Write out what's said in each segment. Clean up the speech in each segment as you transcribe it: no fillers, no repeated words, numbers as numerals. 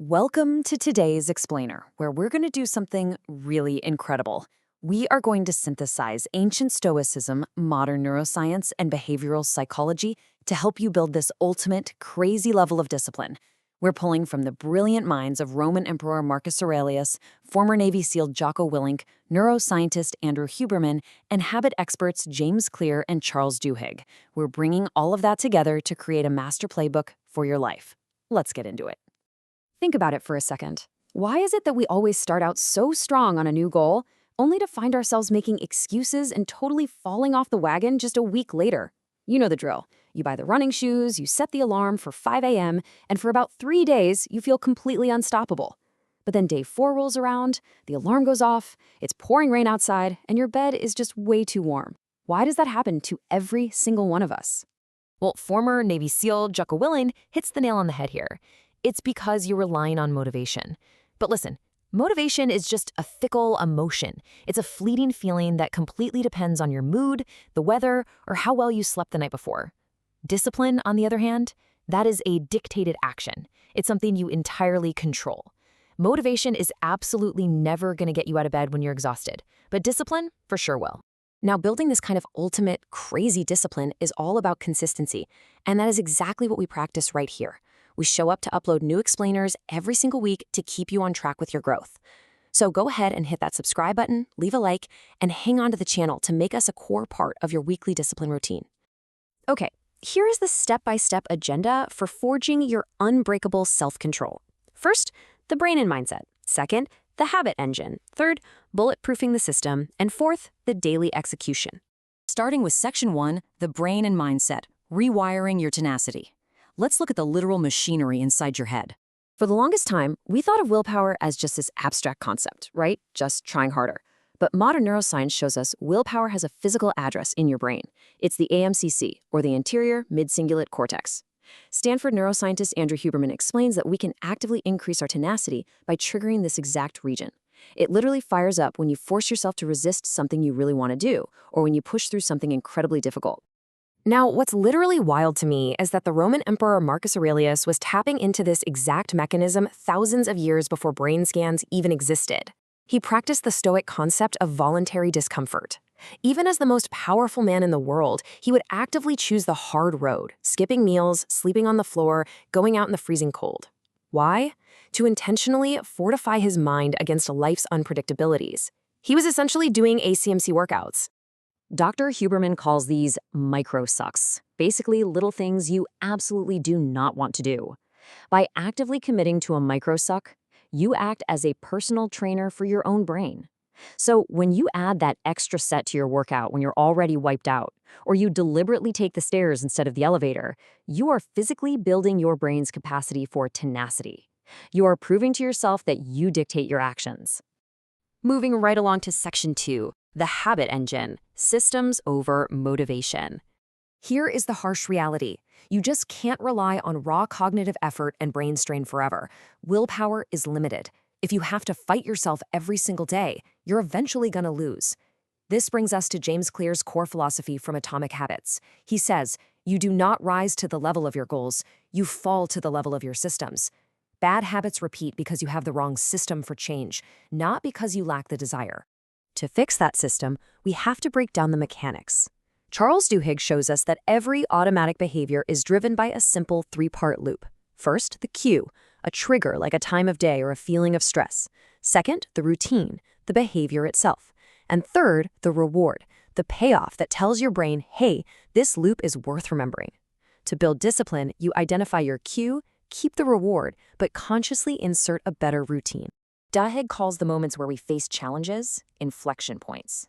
Welcome to today's Explainer, where we're going to do something really incredible. We are going to synthesize ancient Stoicism, modern neuroscience, and behavioral psychology to help you build this ultimate, crazy level of discipline. We're pulling from the brilliant minds of Roman Emperor Marcus Aurelius, former Navy SEAL Jocko Willink, neuroscientist Andrew Huberman, and habit experts James Clear and Charles Duhigg. We're bringing all of that together to create a master playbook for your life. Let's get into it. Think about it for a second. Why is it that we always start out so strong on a new goal, only to find ourselves making excuses and totally falling off the wagon just a week later? You know the drill. You buy the running shoes, you set the alarm for 5 a.m., and for about 3 days, you feel completely unstoppable. But then day 4 rolls around, the alarm goes off, it's pouring rain outside, and your bed is just way too warm. Why does that happen to every single one of us? Well, former Navy SEAL Jocko Willink hits the nail on the head here. It's because you're relying on motivation. But listen, motivation is just a fickle emotion. It's a fleeting feeling that completely depends on your mood, the weather, or how well you slept the night before. Discipline, on the other hand, that is a dictated action. It's something you entirely control. Motivation is absolutely never going to get you out of bed when you're exhausted, but discipline for sure will. Now, building this kind of ultimate, crazy discipline is all about consistency, and that is exactly what we practice right here. We show up to upload new explainers every single week to keep you on track with your growth. So go ahead and hit that subscribe button, leave a like, and hang on to the channel to make us a core part of your weekly discipline routine. Okay, here is the step-by-step agenda for forging your unbreakable self-control. First, the brain and mindset. Second, the habit engine. Third, bulletproofing the system. And fourth, the daily execution. Starting with Section 1, the brain and mindset, rewiring your tenacity. Let's look at the literal machinery inside your head. For the longest time, we thought of willpower as just this abstract concept, right? Just trying harder. But modern neuroscience shows us willpower has a physical address in your brain. It's the AMCC, or the anterior mid-cingulate cortex. Stanford neuroscientist Andrew Huberman explains that we can actively increase our tenacity by triggering this exact region. It literally fires up when you force yourself to resist something you really want to do, or when you push through something incredibly difficult. Now, what's literally wild to me is that the Roman Emperor Marcus Aurelius was tapping into this exact mechanism thousands of years before brain scans even existed. He practiced the Stoic concept of voluntary discomfort. Even as the most powerful man in the world, he would actively choose the hard road, skipping meals, sleeping on the floor, going out in the freezing cold. Why? To intentionally fortify his mind against life's unpredictabilities. He was essentially doing ACMC workouts. Dr. Huberman calls these micro-sucks, basically little things you absolutely do not want to do. By actively committing to a micro-suck, you act as a personal trainer for your own brain. So when you add that extra set to your workout when you're already wiped out, or you deliberately take the stairs instead of the elevator, you are physically building your brain's capacity for tenacity. You are proving to yourself that you dictate your actions. Moving right along to Section 2, the habit engine, systems over motivation. Here is the harsh reality. You just can't rely on raw cognitive effort and brain strain forever. Willpower is limited. If you have to fight yourself every single day, you're eventually going to lose. This brings us to James Clear's core philosophy from Atomic Habits. He says, you do not rise to the level of your goals, you fall to the level of your systems. Bad habits repeat because you have the wrong system for change, not because you lack the desire. To fix that system, we have to break down the mechanics. Charles Duhigg shows us that every automatic behavior is driven by a simple 3-part loop. First, the cue, a trigger like a time of day or a feeling of stress. Second, the routine, the behavior itself. And third, the reward, the payoff that tells your brain, hey, this loop is worth remembering. To build discipline, you identify your cue, keep the reward, but consciously insert a better routine. Duhigg calls the moments where we face challenges inflection points.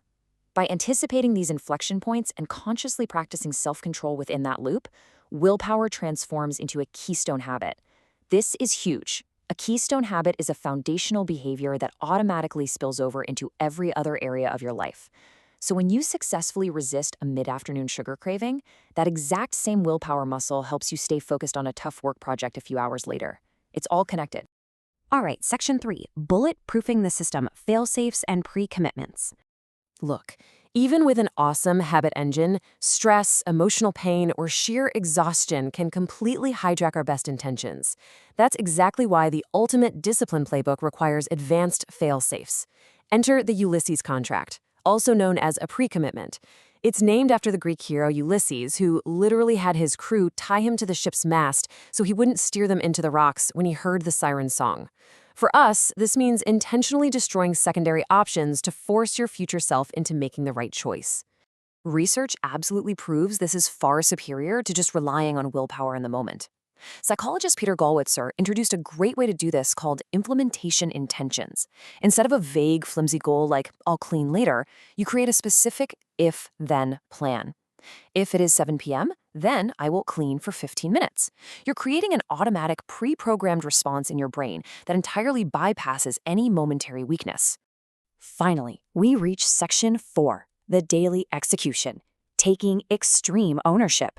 By anticipating these inflection points and consciously practicing self-control within that loop, willpower transforms into a keystone habit. This is huge. A keystone habit is a foundational behavior that automatically spills over into every other area of your life. So when you successfully resist a mid-afternoon sugar craving, that exact same willpower muscle helps you stay focused on a tough work project a few hours later. It's all connected. All right, Section 3, bulletproofing the system, fail-safes and pre-commitments. Look, Even with an awesome habit engine, stress, emotional pain, or sheer exhaustion can completely hijack our best intentions. That's exactly why the ultimate discipline playbook requires advanced fail-safes. Enter the Ulysses contract, also known as a pre-commitment. It's named after the Greek hero Ulysses, who literally had his crew tie him to the ship's mast so he wouldn't steer them into the rocks when he heard the siren song. For us, this means intentionally destroying secondary options to force your future self into making the right choice. Research absolutely proves this is far superior to just relying on willpower in the moment. Psychologist Peter Gollwitzer introduced a great way to do this called implementation intentions. Instead of a vague, flimsy goal like, I'll clean later, you create a specific if-then plan. If it is 7 p.m., then I will clean for 15 minutes. You're creating an automatic, pre-programmed response in your brain that entirely bypasses any momentary weakness. Finally, we reach section 4, the daily execution, taking extreme ownership.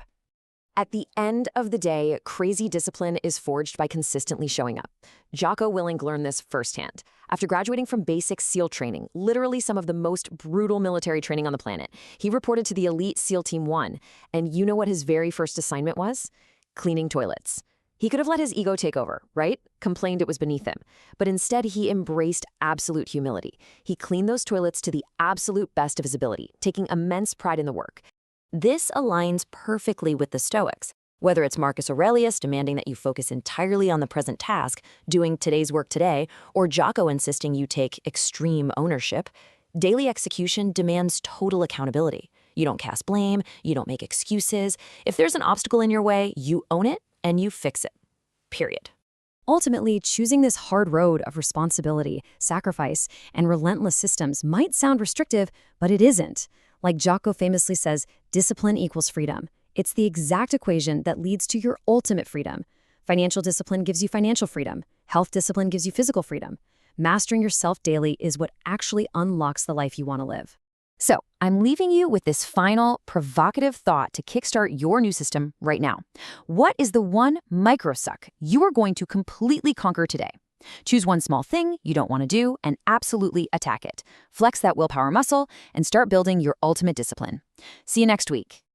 At the end of the day, crazy discipline is forged by consistently showing up. Jocko Willink learned this firsthand. After graduating from basic SEAL training, literally some of the most brutal military training on the planet, he reported to the elite SEAL Team 1. And you know what his very first assignment was? Cleaning toilets. He could have let his ego take over, right? Complained it was beneath him. But instead, he embraced absolute humility. He cleaned those toilets to the absolute best of his ability, taking immense pride in the work. This aligns perfectly with the Stoics. Whether it's Marcus Aurelius demanding that you focus entirely on the present task, doing today's work today, or Jocko insisting you take extreme ownership, daily execution demands total accountability. You don't cast blame, you don't make excuses. If there's an obstacle in your way, you own it and you fix it. Period. Ultimately, choosing this hard road of responsibility, sacrifice, and relentless systems might sound restrictive, but it isn't. Like Jocko famously says, discipline equals freedom. It's the exact equation that leads to your ultimate freedom. Financial discipline gives you financial freedom. Health discipline gives you physical freedom. Mastering yourself daily is what actually unlocks the life you want to live. So, I'm leaving you with this final, provocative thought to kickstart your new system right now. What is the one microsuck you are going to completely conquer today? Choose one small thing you don't want to do and absolutely attack it. Flex that willpower muscle and start building your ultimate discipline. See you next week.